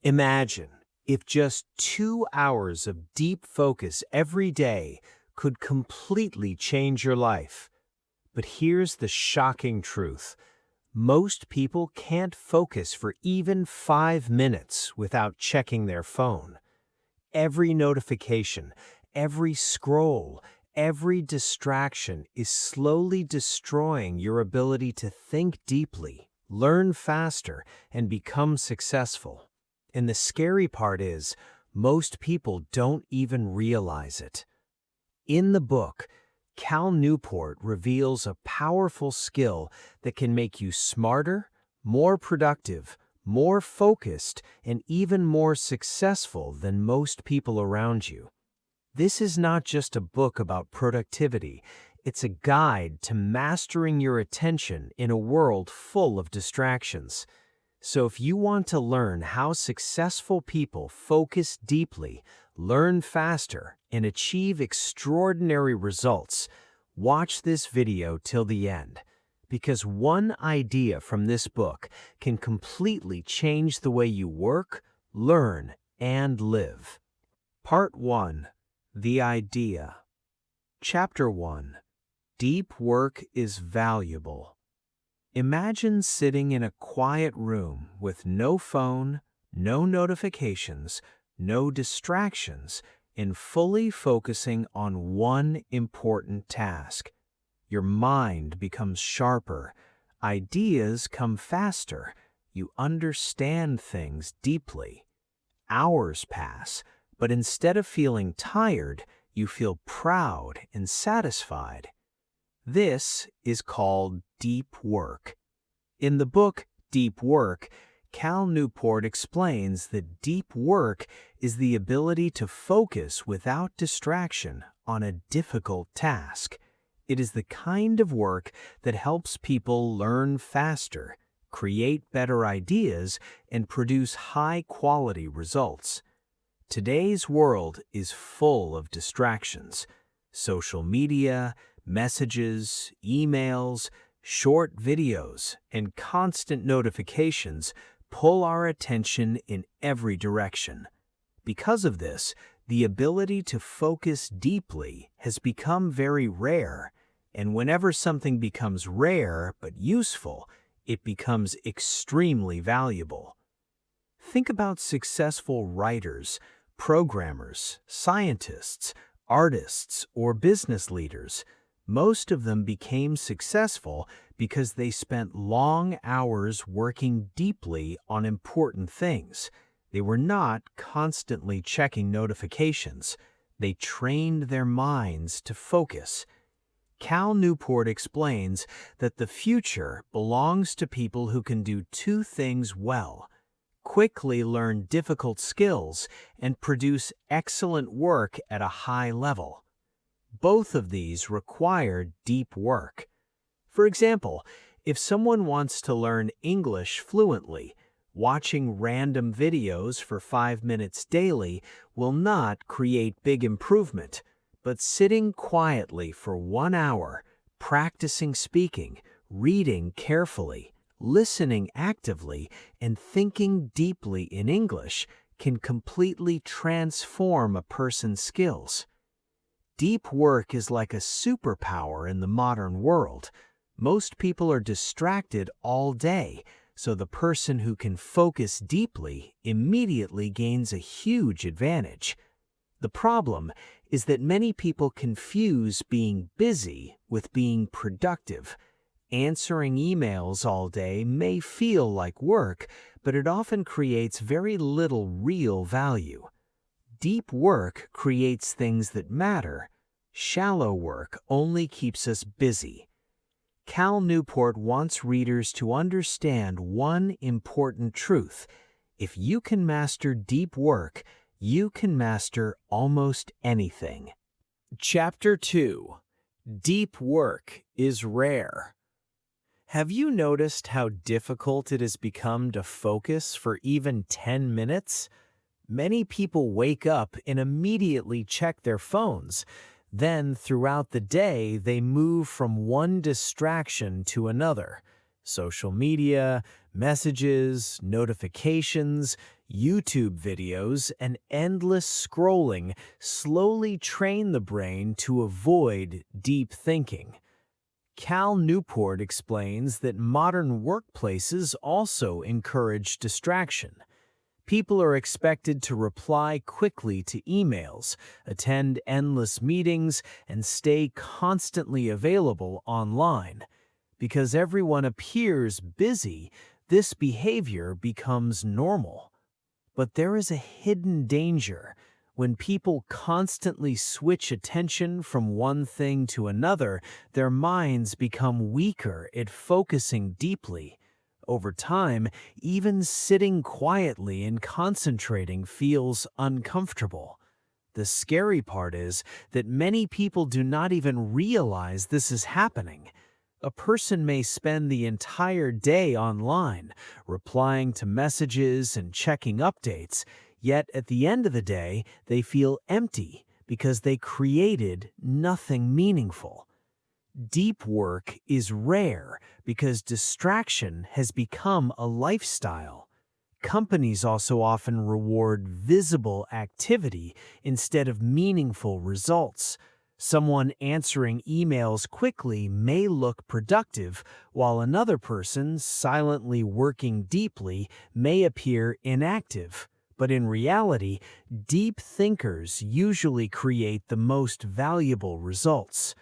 Imagine if just 2 hours of deep focus every day could completely change your life. But here's the shocking truth. Most people can't focus for even 5 minutes without checking their phone. Every notification, every scroll, every distraction is slowly destroying your ability to think deeply, learn faster, and become successful. And the scary part is, most people don't even realize it. In the book, Cal Newport reveals a powerful skill that can make you smarter, more productive, more focused, and even more successful than most people around you. This is not just a book about productivity, it's a guide to mastering your attention in a world full of distractions. So if you want to learn how successful people focus deeply, learn faster, and achieve extraordinary results, watch this video till the end. Because one idea from this book can completely change the way you work, learn, and live. Part 1. The Idea. Chapter 1. Deep work is valuable. Imagine sitting in a quiet room with no phone, no notifications, no distractions, and fully focusing on one important task. Your mind becomes sharper, ideas come faster, you understand things deeply. Hours pass, but instead of feeling tired, you feel proud and satisfied. This is called deep work. In the book Deep Work, Cal Newport explains that deep work is the ability to focus without distraction on a difficult task. It is the kind of work that helps people learn faster, create better ideas, and produce high-quality results. Today's world is full of distractions. Social media, messages, emails, short videos, and constant notifications pull our attention in every direction. Because of this, the ability to focus deeply has become very rare, and whenever something becomes rare but useful, it becomes extremely valuable. Think about successful writers, programmers, scientists, artists, or business leaders. Most of them became successful because they spent long hours working deeply on important things. They were not constantly checking notifications. They trained their minds to focus. Cal Newport explains that the future belongs to people who can do two things well: quickly learn difficult skills and produce excellent work at a high level. Both of these require deep work. For example, if someone wants to learn English fluently, watching random videos for 5 minutes daily will not create big improvement, but sitting quietly for 1 hour, practicing speaking, reading carefully, listening actively, and thinking deeply in English can completely transform a person's skills. Deep work is like a superpower in the modern world. Most people are distracted all day, so the person who can focus deeply immediately gains a huge advantage. The problem is that many people confuse being busy with being productive. Answering emails all day may feel like work, but it often creates very little real value. Deep work creates things that matter. Shallow work only keeps us busy. Cal Newport wants readers to understand one important truth. If you can master deep work, you can master almost anything. Chapter 2. Deep work is rare. Have you noticed how difficult it has become to focus for even 10 minutes? Many people wake up and immediately check their phones. Then, throughout the day, they move from one distraction to another. Social media, messages, notifications, YouTube videos and endless scrolling slowly train the brain to avoid deep thinking. Cal Newport explains that modern workplaces also encourage distraction. People are expected to reply quickly to emails, attend endless meetings, and stay constantly available online. Because everyone appears busy, this behavior becomes normal. But there is a hidden danger. When people constantly switch attention from one thing to another, their minds become weaker at focusing deeply. Over time, even sitting quietly and concentrating feels uncomfortable. The scary part is that many people do not even realize this is happening. A person may spend the entire day online, replying to messages and checking updates, yet at the end of the day, they feel empty because they created nothing meaningful. Deep work is rare because distraction has become a lifestyle. Companies also often reward visible activity instead of meaningful results. Someone answering emails quickly may look productive, while another person silently working deeply may appear inactive. But in reality, deep thinkers usually create the most valuable results.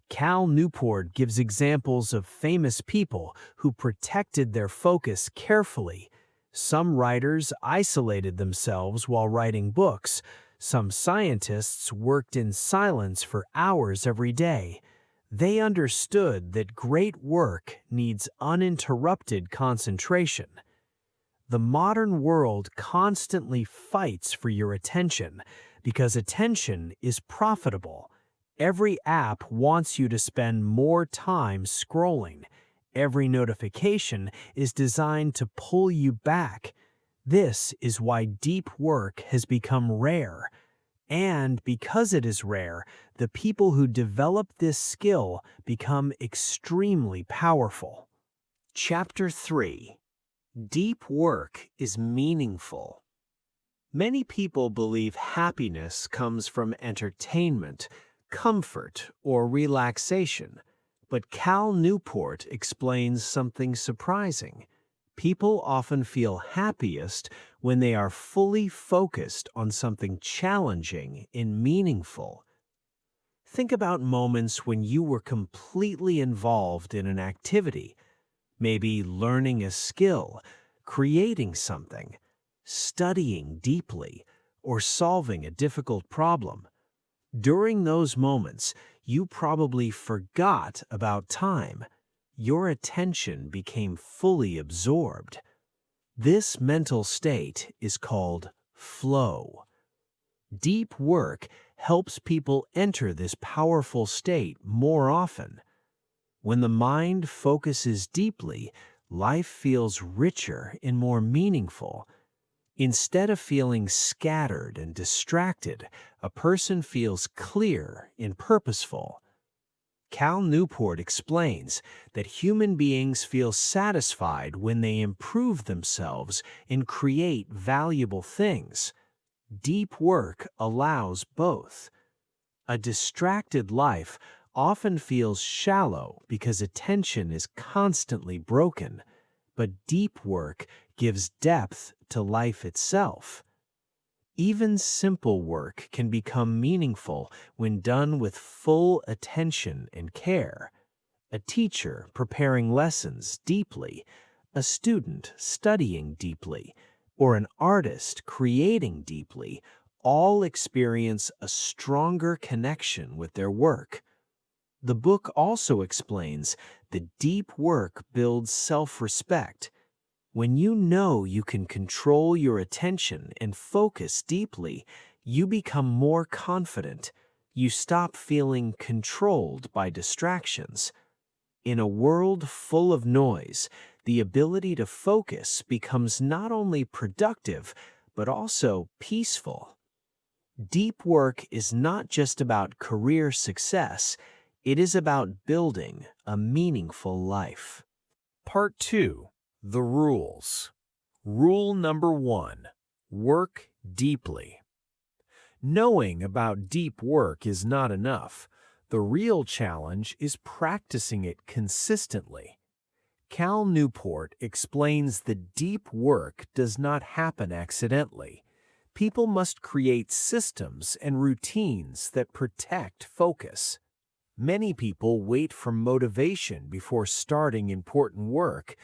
Cal Newport gives examples of famous people who protected their focus carefully. Some writers isolated themselves while writing books. Some scientists worked in silence for hours every day. They understood that great work needs uninterrupted concentration. The modern world constantly fights for your attention because attention is profitable. Every app wants you to spend more time scrolling. Every notification is designed to pull you back. This is why deep work has become rare. And because it is rare, the people who develop this skill become extremely powerful. Chapter 3. Deep work is meaningful. Many people believe happiness comes from entertainment, comfort, or relaxation, but Cal Newport explains something surprising. People often feel happiest when they are fully focused on something challenging and meaningful. Think about moments when you were completely involved in an activity, maybe learning a skill, creating something, studying deeply, or solving a difficult problem. During those moments, you probably forgot about time. Your attention became fully absorbed. This mental state is called flow. Deep work helps people enter this powerful state more often. When the mind focuses deeply, life feels richer and more meaningful. Instead of feeling scattered and distracted, a person feels clear and purposeful. Cal Newport explains that human beings feel satisfied when they improve themselves and create valuable things. Deep work allows both. A distracted life often feels shallow because attention is constantly broken, but deep work gives depth to life itself. Even simple work can become meaningful when done with full attention and care. A teacher preparing lessons deeply, a student studying deeply, or an artist creating deeply all experience a stronger connection with their work. The book also explains that deep work builds self-respect. When you know you can control your attention and focus deeply, you become more confident. You stop feeling controlled by distractions. In a world full of noise, the ability to focus becomes not only productive, but also peaceful. Deep work is not just about career success, it is about building a meaningful life. Part 2. The Rules. Rule number 1. Work deeply. Knowing about deep work is not enough. The real challenge is practicing it consistently. Cal Newport explains that deep work does not happen accidentally. People must create systems and routines that protect focus. Many people wait for motivation before starting important work,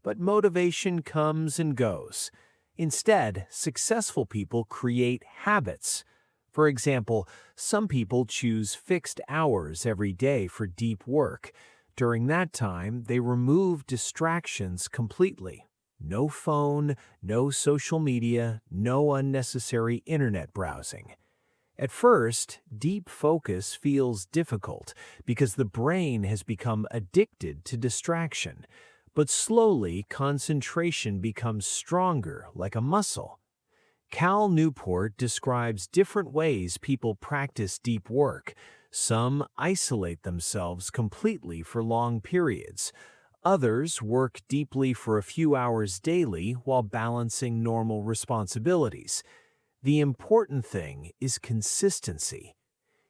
but motivation comes and goes. Instead, successful people create habits. For example, some people choose fixed hours every day for deep work. During that time, they remove distractions completely. No phone, no social media, no unnecessary internet browsing. At first, deep focus feels difficult because the brain has become addicted to distraction. But slowly, concentration becomes stronger, like a muscle. Cal Newport describes different ways people practice deep work. Some isolate themselves completely for long periods. Others work deeply for a few hours daily while balancing normal responsibilities. The important thing is consistency.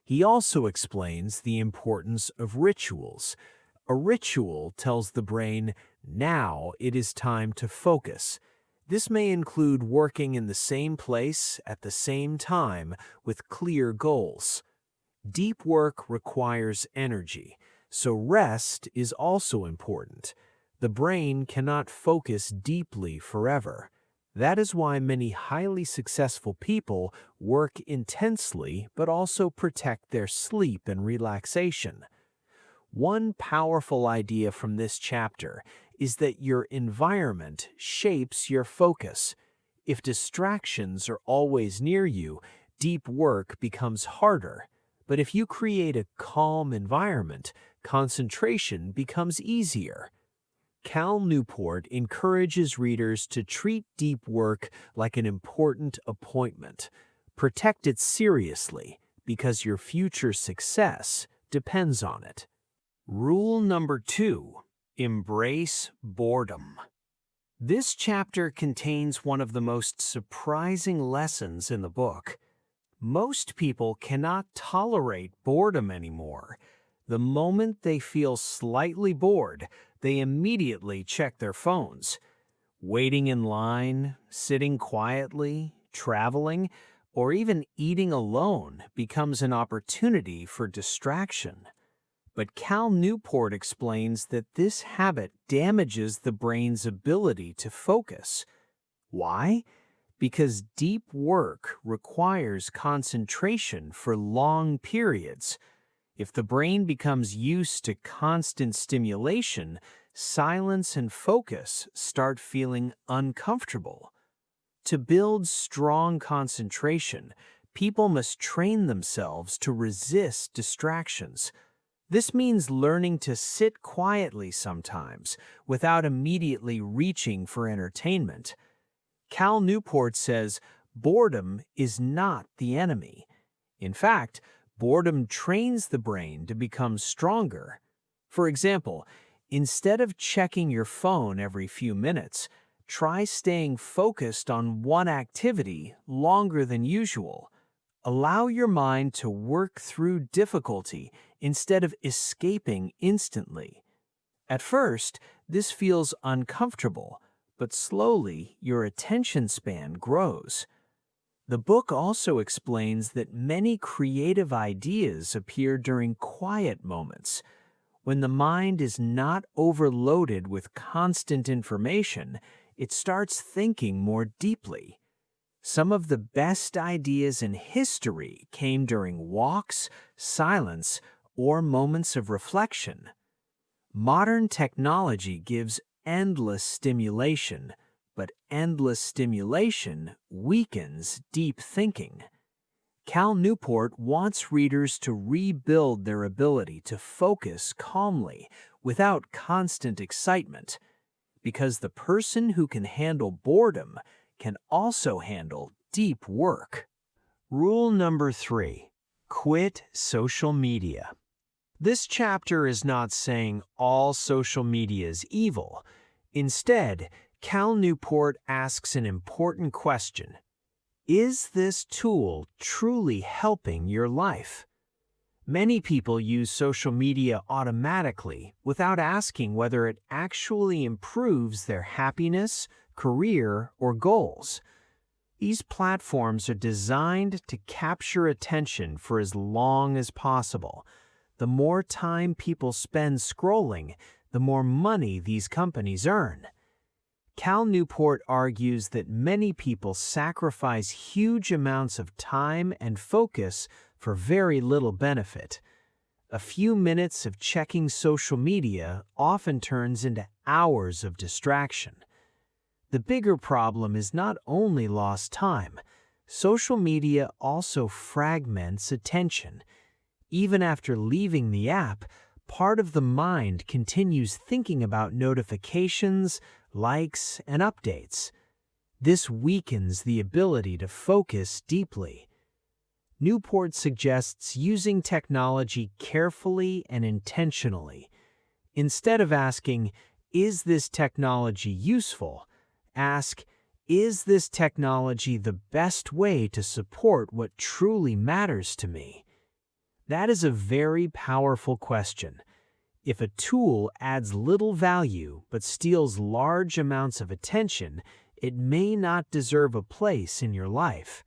He also explains the importance of rituals. A ritual tells the brain, now it is time to focus. This may include working in the same place at the same time with clear goals. Deep work requires energy, so rest is also important. The brain cannot focus deeply forever. That is why many highly successful people work intensely but also protect their sleep and relaxation. One powerful idea from this chapter is that your environment shapes your focus. If distractions are always near you, deep work becomes harder. But if you create a calm environment, concentration becomes easier. Cal Newport encourages readers to treat deep work like an important appointment. Protect it seriously because your future success depends on it. Rule number 2: embrace boredom. This chapter contains one of the most surprising lessons in the book. Most people cannot tolerate boredom anymore. The moment they feel slightly bored, they immediately check their phones. Waiting in line, sitting quietly, traveling, or even eating alone becomes an opportunity for distraction. But Cal Newport explains that this habit damages the brain's ability to focus. Why? Because deep work requires concentration for long periods. If the brain becomes used to constant stimulation, silence and focus start feeling uncomfortable. To build strong concentration, people must train themselves to resist distractions. This means learning to sit quietly sometimes without immediately reaching for entertainment. Cal Newport says boredom is not the enemy. In fact, boredom trains the brain to become stronger. For example, instead of checking your phone every few minutes, try staying focused on one activity longer than usual. Allow your mind to work through difficulty instead of escaping instantly. At first, this feels uncomfortable, but slowly your attention span grows. The book also explains that many creative ideas appear during quiet moments. When the mind is not overloaded with constant information, it starts thinking more deeply. Some of the best ideas in history came during walks, silence, or moments of reflection. Modern technology gives endless stimulation, but endless stimulation weakens deep thinking. Cal Newport wants readers to rebuild their ability to focus calmly without constant excitement, because the person who can handle boredom can also handle deep work. Rule number 3: quit social media. This chapter is not saying all social media is evil. Instead, Cal Newport asks an important question. Is this tool truly helping your life? Many people use social media automatically without asking whether it actually improves their happiness, career, or goals. These platforms are designed to capture attention for as long as possible. The more time people spend scrolling, the more money these companies earn. Cal Newport argues that many people sacrifice huge amounts of time and focus for very little benefit. A few minutes of checking social media often turns into hours of distraction. The bigger problem is not only lost time, social media also fragments attention. Even after leaving the app, part of the mind continues thinking about notifications, likes, and updates. This weakens the ability to focus deeply. Newport suggests using technology carefully and intentionally. Instead of asking, "Is this technology useful?" ask, "Is this technology the best way to support what truly matters to me?" That is a very powerful question. If a tool adds little value but steals large amounts of attention, it may not deserve a place in your life.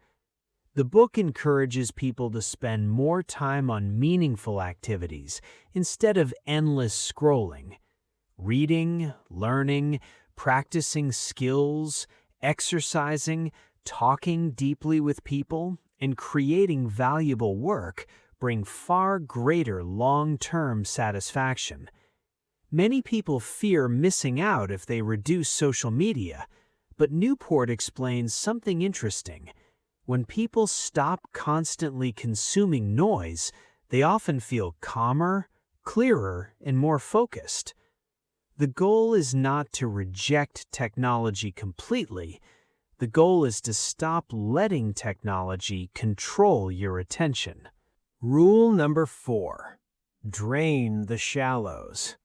The book encourages people to spend more time on meaningful activities instead of endless scrolling. Reading, learning, practicing skills, exercising, talking deeply with people, and creating valuable work bring far greater long-term satisfaction. Many people fear missing out if they reduce social media, but Newport explains something interesting. When people stop constantly consuming noise, they often feel calmer, clearer, and more focused. The goal is not to reject technology completely. The goal is to stop letting technology control your attention. Rule number 4. Drain the shallows.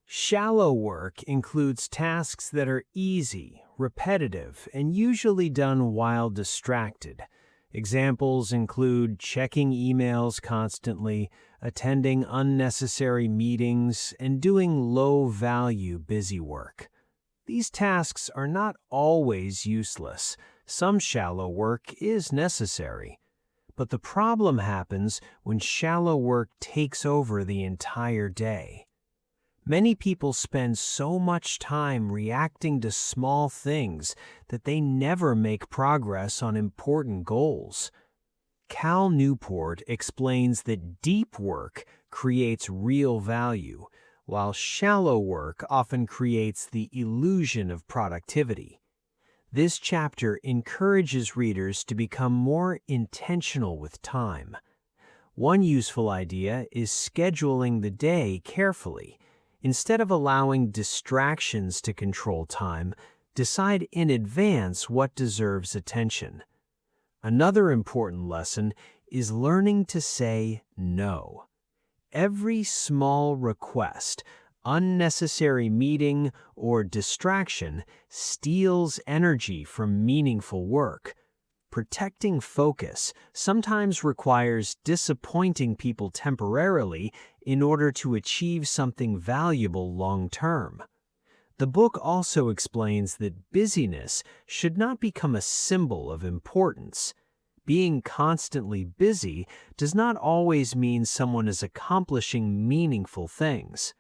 Shallow work includes tasks that are easy, repetitive, and usually done while distracted. Examples include checking emails constantly, attending unnecessary meetings, and doing low-value busy work. These tasks are not always useless. Some shallow work is necessary. But the problem happens when shallow work takes over the entire day. Many people spend so much time reacting to small things that they never make progress on important goals. Cal Newport explains that deep work creates real value, while shallow work often creates the illusion of productivity. This chapter encourages readers to become more intentional with time. One useful idea is scheduling the day carefully. Instead of allowing distractions to control time, decide in advance what deserves attention. Another important lesson is learning to say no. Every small request, unnecessary meeting, or distraction steals energy from meaningful work. Protecting focus sometimes requires disappointing people temporarily in order to achieve something valuable long-term. The book also explains that busyness should not become a symbol of importance. Being constantly busy does not always mean someone is accomplishing meaningful things.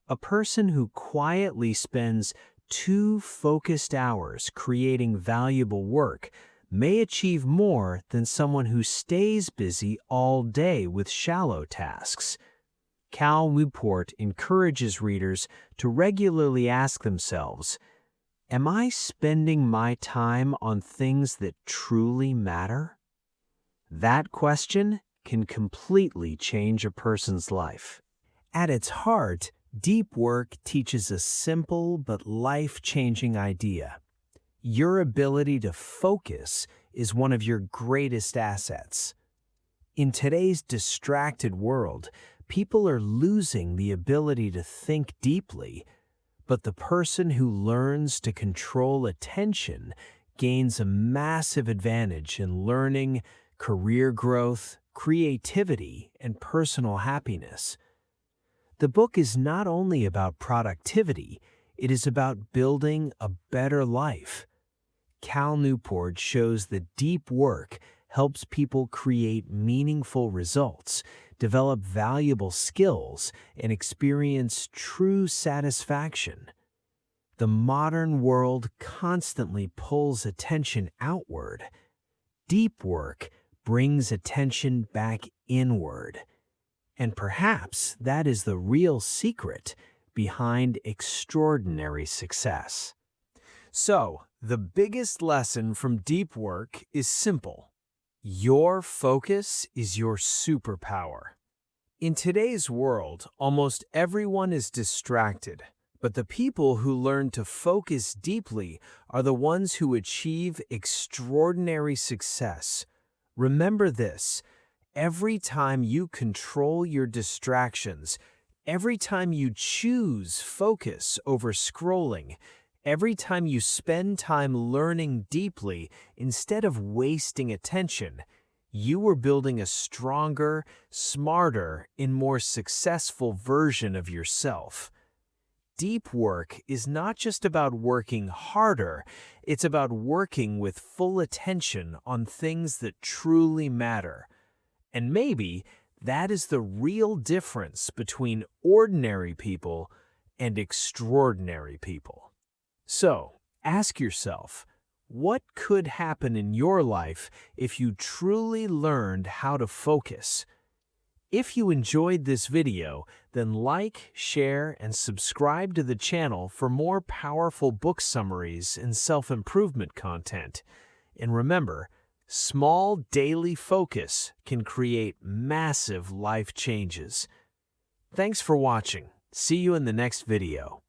A person who quietly spends 2 focused hours creating valuable work may achieve more than someone who stays busy all day with shallow tasks. Cal Newport encourages readers to regularly ask themselves, "Am I spending my time on things that truly matter?" That question can completely change a person's life. At its heart, deep work teaches a simple but life-changing idea. Your ability to focus is one of your greatest assets. In today's distracted world, people are losing the ability to think deeply, but the person who learns to control attention gains a massive advantage in learning, career growth, creativity, and personal happiness. The book is not only about productivity, it is about building a better life. Cal Newport shows that deep work helps people create meaningful results, develop valuable skills, and experience true satisfaction. The modern world constantly pulls attention outward. Deep work brings attention back inward. And perhaps that is the real secret behind extraordinary success. So, the biggest lesson from deep work is simple. Your focus is your superpower. In today's world, almost everyone is distracted, but the people who learn to focus deeply are the ones who achieve extraordinary success. Remember this: every time you control your distractions, every time you choose focus over scrolling, every time you spend time learning deeply instead of wasting attention, you are building a stronger, smarter, and more successful version of yourself. Deep work is not just about working harder, it's about working with full attention on things that truly matter. And maybe that is the real difference between ordinary people and extraordinary people. So, ask yourself, what could happen in your life if you truly learned how to focus? If you enjoyed this video, then like, share, and subscribe to the channel for more powerful book summaries and self-improvement content. And remember, small daily focus can create massive life changes. Thanks for watching. See you in the next video.